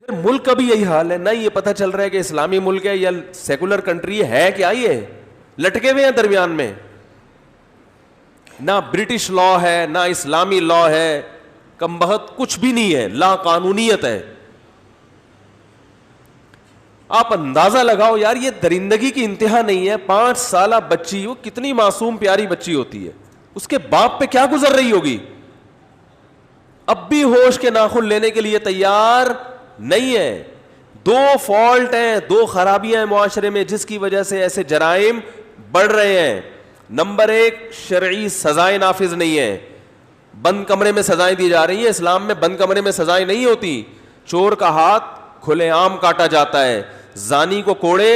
ملک کا بھی یہی حال ہے, نہ یہ پتہ چل رہا ہے کہ اسلامی ملک ہے یا سیکولر کنٹری ہے کیا, یہ لٹکے ہوئے ہیں درمیان میں. نہ برٹش لا ہے نہ اسلامی لا ہے, کم بخت کچھ بھی نہیں ہے, لا قانونیت ہے. آپ اندازہ لگاؤ یار, یہ درندگی کی انتہا نہیں ہے. 5 سالہ بچی, وہ کتنی معصوم پیاری بچی ہوتی ہے, اس کے باپ پہ کیا گزر رہی ہوگی, اب بھی ہوش کے ناخن لینے کے لیے تیار نہیں ہے. 2 فالٹ ہیں, 2 خرابیاں ہیں معاشرے میں جس کی وجہ سے ایسے جرائم بڑھ رہے ہیں. نمبر 1, شرعی سزائیں نافذ نہیں ہیں, بند کمرے میں سزائیں دی جا رہی ہیں. اسلام میں بند کمرے میں سزائیں نہیں ہوتی. چور کا ہاتھ کھلے عام کاٹا جاتا ہے, زانی کو کوڑے.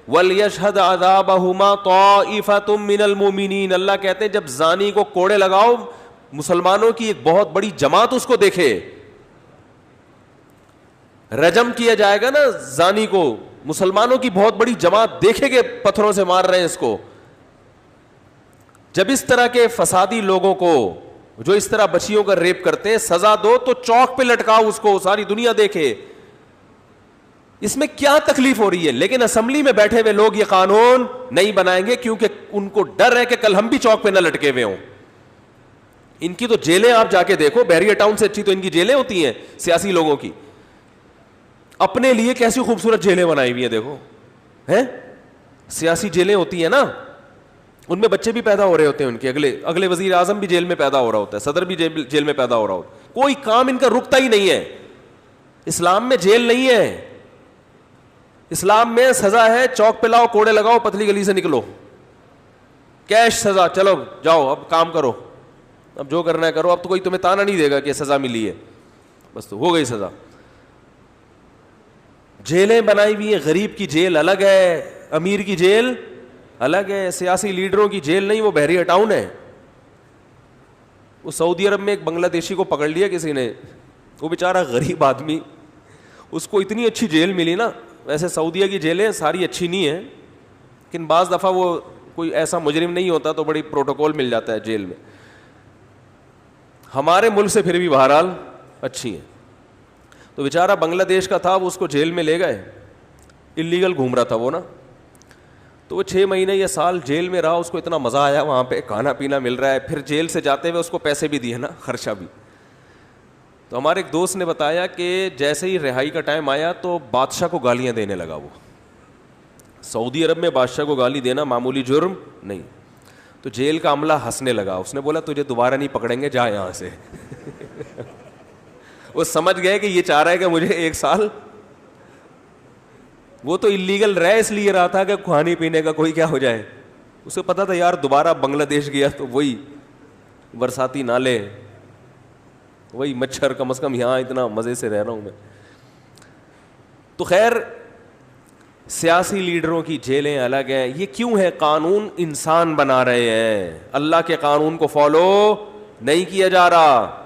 وَلْيَشْهَدْ عَذَابَهُمَا طَائِفَةٌ مِّنَ الْمُؤْمِنِينَ, اللہ کہتے ہیں جب زانی کو کوڑے لگاؤ, مسلمانوں کی ایک بہت بڑی جماعت اس کو دیکھے. رجم کیا جائے گا نا زانی کو, مسلمانوں کی بہت بڑی جماعت دیکھے کہ پتھروں سے مار رہے ہیں اس کو. جب اس طرح کے فسادی لوگوں کو جو اس طرح بچیوں کا ریپ کرتے ہیں سزا دو تو چوک پہ لٹکاؤ اس کو, ساری دنیا دیکھے. اس میں کیا تکلیف ہو رہی ہے؟ لیکن اسمبلی میں بیٹھے ہوئے لوگ یہ قانون نہیں بنائیں گے کیونکہ ان کو ڈر ہے کہ کل ہم بھی چوک پہ نہ لٹکے ہوئے ہوں. ان کی تو جیلیں آپ جا کے دیکھو, بحریہ ٹاؤن سے اچھی تو ان کی جیلیں ہوتی ہیں سیاسی لوگوں کی. اپنے لیے کیسی خوبصورت جیلیں بنائی ہوئی ہیں دیکھو, ہیں سیاسی جیلیں ہوتی ہیں نا, ان میں بچے بھی پیدا ہو رہے ہوتے ہیں ان کے, اگلے وزیر اعظم بھی جیل میں پیدا ہو رہا ہوتا ہے, صدر بھی جیل میں پیدا ہو رہا ہوتا ہے. کوئی کام ان کا رکتا ہی نہیں ہے. اسلام میں جیل نہیں ہے, اسلام میں سزا ہے چوک پہ لاؤ, کوڑے لگاؤ, پتلی گلی سے نکلو, کیش سزا, چلو جاؤ اب کام کرو, اب جو کرنا ہے کرو. اب تو کوئی تمہیں تانا نہیں دے گا کہ سزا ملی ہے, بس تو ہو گئی سزا. جیلیں بنائی ہوئی ہیں, غریب کی جیل الگ ہے, امیر کی جیل الگ ہے. سیاسی لیڈروں کی جیل نہیں, وہ بحریہ ٹاؤن ہے. وہ سعودی عرب میں ایک بنگلہ دیشی کو پکڑ لیا کسی نے, وہ بیچارہ غریب آدمی, اس کو اتنی اچھی جیل ملی نا. ویسے سعودیہ کی جیلیں ساری اچھی نہیں ہیں, لیکن بعض دفعہ وہ کوئی ایسا مجرم نہیں ہوتا تو بڑی پروٹوکول مل جاتا ہے جیل میں. ہمارے ملک سے پھر بھی بہرحال اچھی ہیں. تو بیچارہ بنگلہ دیش کا تھا, وہ اس کو جیل میں لے گئے, اللیگل گھوم رہا تھا وہ نا, تو وہ 6 مہینے یا سال جیل میں رہا. اس کو اتنا مزہ آیا, وہاں پہ کھانا پینا مل رہا ہے, پھر جیل سے جاتے ہوئے اس کو پیسے بھی دیے نا, خرچہ بھی. تو ہمارے ایک دوست نے بتایا کہ جیسے ہی رہائی کا ٹائم آیا تو بادشاہ کو گالیاں دینے لگا. وہ سعودی عرب میں بادشاہ کو گالی دینا معمولی جرم نہیں. تو جیل کا عملہ ہنسنے لگا, اس نے بولا تجھے دوبارہ نہیں پکڑیں گے, جا یہاں سے. وہ سمجھ گئے کہ یہ چاہ رہا ہے کہ مجھے 1 سال, وہ تو اللیگل رہ اس لیے رہا تھا کہ کھانے پینے کا کوئی کیا ہو جائے. اسے پتا تھا یار دوبارہ بنگلہ دیش گیا تو وہی برساتی نالے, وہی مچھر, کم از کم یہاں اتنا مزے سے رہ رہا ہوں میں. تو خیر سیاسی لیڈروں کی جیلیں الگ ہیں. یہ کیوں ہے؟ قانون انسان بنا رہے ہیں, اللہ کے قانون کو فالو نہیں کیا جا رہا.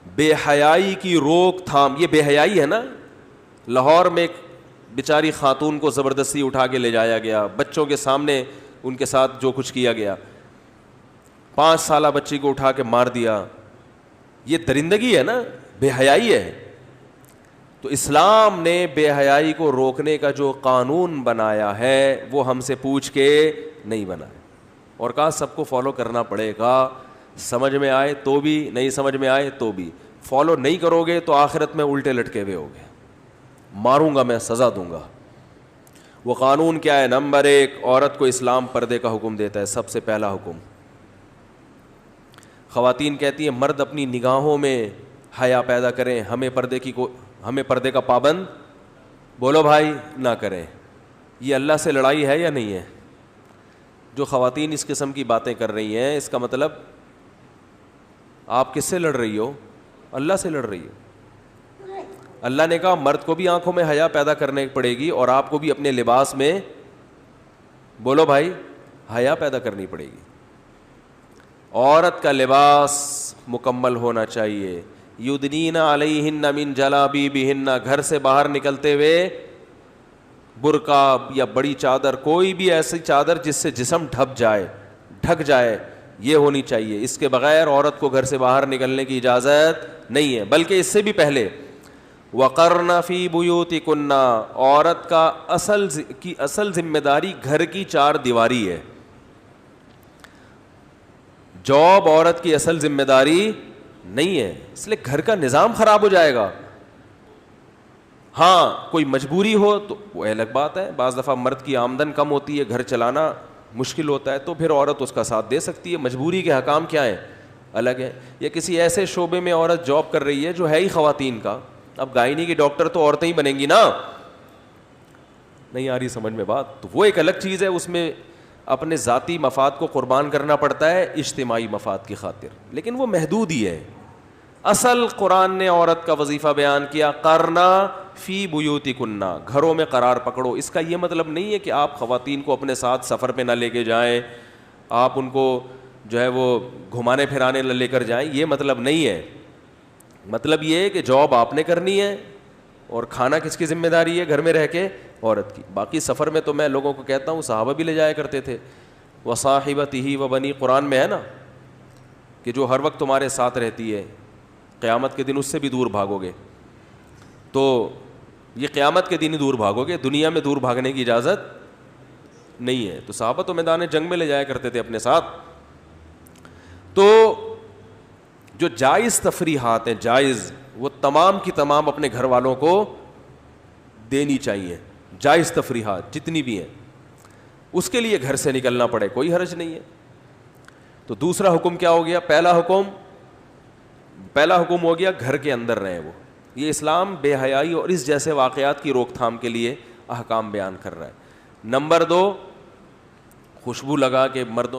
بے حیائی کی روک تھام, یہ بے حیائی ہے نا. لاہور میں ایک بیچاری خاتون کو زبردستی اٹھا کے لے جایا گیا, بچوں کے سامنے ان کے ساتھ جو کچھ کیا گیا, 5 سالہ بچی کو اٹھا کے مار دیا. یہ درندگی ہے نا, بے حیائی ہے. تو اسلام نے بے حیائی کو روکنے کا جو قانون بنایا ہے وہ ہم سے پوچھ کے نہیں بنایا, اور کہا سب کو فالو کرنا پڑے گا, سمجھ میں آئے تو بھی, نہیں سمجھ میں آئے تو بھی. فالو نہیں کرو گے تو آخرت میں الٹے لٹکے ہوئے ہوگے, ماروں گا میں, سزا دوں گا. وہ قانون کیا ہے؟ نمبر 1, عورت کو اسلام پردے کا حکم دیتا ہے, سب سے پہلا حکم. خواتین کہتی ہیں مرد اپنی نگاہوں میں حیا پیدا کریں, ہمیں پردے کا پابند بولو بھائی نہ کریں. یہ اللہ سے لڑائی ہے یا نہیں ہے؟ جو خواتین اس قسم کی باتیں کر رہی ہیں, اس کا مطلب آپ کس سے لڑ رہی ہو؟ اللہ سے لڑ رہی ہو. اللہ نے کہا مرد کو بھی آنکھوں میں حیا پیدا کرنے پڑے گی, اور آپ کو بھی اپنے لباس میں بولو بھائی حیا پیدا کرنی پڑے گی. عورت کا لباس مکمل ہونا چاہیے. یدنین علیہن من جلابیبہن, گھر سے باہر نکلتے ہوئے برقع یا بڑی چادر, کوئی بھی ایسی چادر جس سے جسم ڈھک جائے, یہ ہونی چاہیے. اس کے بغیر عورت کو گھر سے باہر نکلنے کی اجازت نہیں ہے. بلکہ اس سے بھی پہلے وقرن فی بیوتکن، عورت کا اصل ذمہ داری گھر کی 4 دیواری ہے. جاب عورت کی اصل ذمہ داری نہیں ہے، اس لیے گھر کا نظام خراب ہو جائے گا. ہاں کوئی مجبوری ہو تو وہ الگ بات ہے، بعض دفعہ مرد کی آمدن کم ہوتی ہے، گھر چلانا مشکل ہوتا ہے، تو پھر عورت اس کا ساتھ دے سکتی ہے. مجبوری کے حکام کیا ہیں؟ الگ ہے. یا کسی ایسے شعبے میں عورت جاب کر رہی ہے جو ہے ہی خواتین کا، اب گائنی کی ڈاکٹر تو عورتیں ہی بنیں گی نا. نہیں آ رہی سمجھ میں بات؟ تو وہ ایک الگ چیز ہے، اس میں اپنے ذاتی مفاد کو قربان کرنا پڑتا ہے اجتماعی مفاد کی خاطر، لیکن وہ محدود ہی ہے. اصل قرآن نے عورت کا وظیفہ بیان کیا، قرنا فی بیوتکن، گھروں میں قرار پکڑو. اس کا یہ مطلب نہیں ہے کہ آپ خواتین کو اپنے ساتھ سفر پہ نہ لے کے جائیں، آپ ان کو جو ہے وہ گھمانے پھرانے نہ لے کر جائیں، یہ مطلب نہیں ہے. مطلب یہ ہے کہ جاب آپ نے کرنی ہے اور کھانا کس کی ذمہ داری ہے گھر میں رہ کے؟ عورت کی. باقی سفر میں تو میں لوگوں کو کہتا ہوں صحابہ بھی لے جایا کرتے تھے. وصاحبتہ وبنی، قرآن میں ہے نا کہ جو ہر وقت تمہارے ساتھ رہتی ہے، قیامت کے دن اس سے بھی دور بھاگو گے. تو یہ قیامت کے دن ہی دور بھاگو گے، دنیا میں دور بھاگنے کی اجازت نہیں ہے. تو صحابہ تو میدان جنگ میں لے جایا کرتے تھے اپنے ساتھ. تو جو جائز تفریحات ہیں، جائز، وہ تمام کی تمام اپنے گھر والوں کو دینی چاہیے. جائز تفریحات جتنی بھی ہیں، اس کے لیے گھر سے نکلنا پڑے کوئی حرج نہیں ہے. تو دوسرا حکم کیا ہو گیا؟ پہلا حکم ہو گیا گھر کے اندر رہیں. وہ یہ اسلام بے حیائی اور اس جیسے واقعات کی روک تھام کے لیے احکام بیان کر رہا ہے. نمبر 2، خوشبو لگا کے مردوں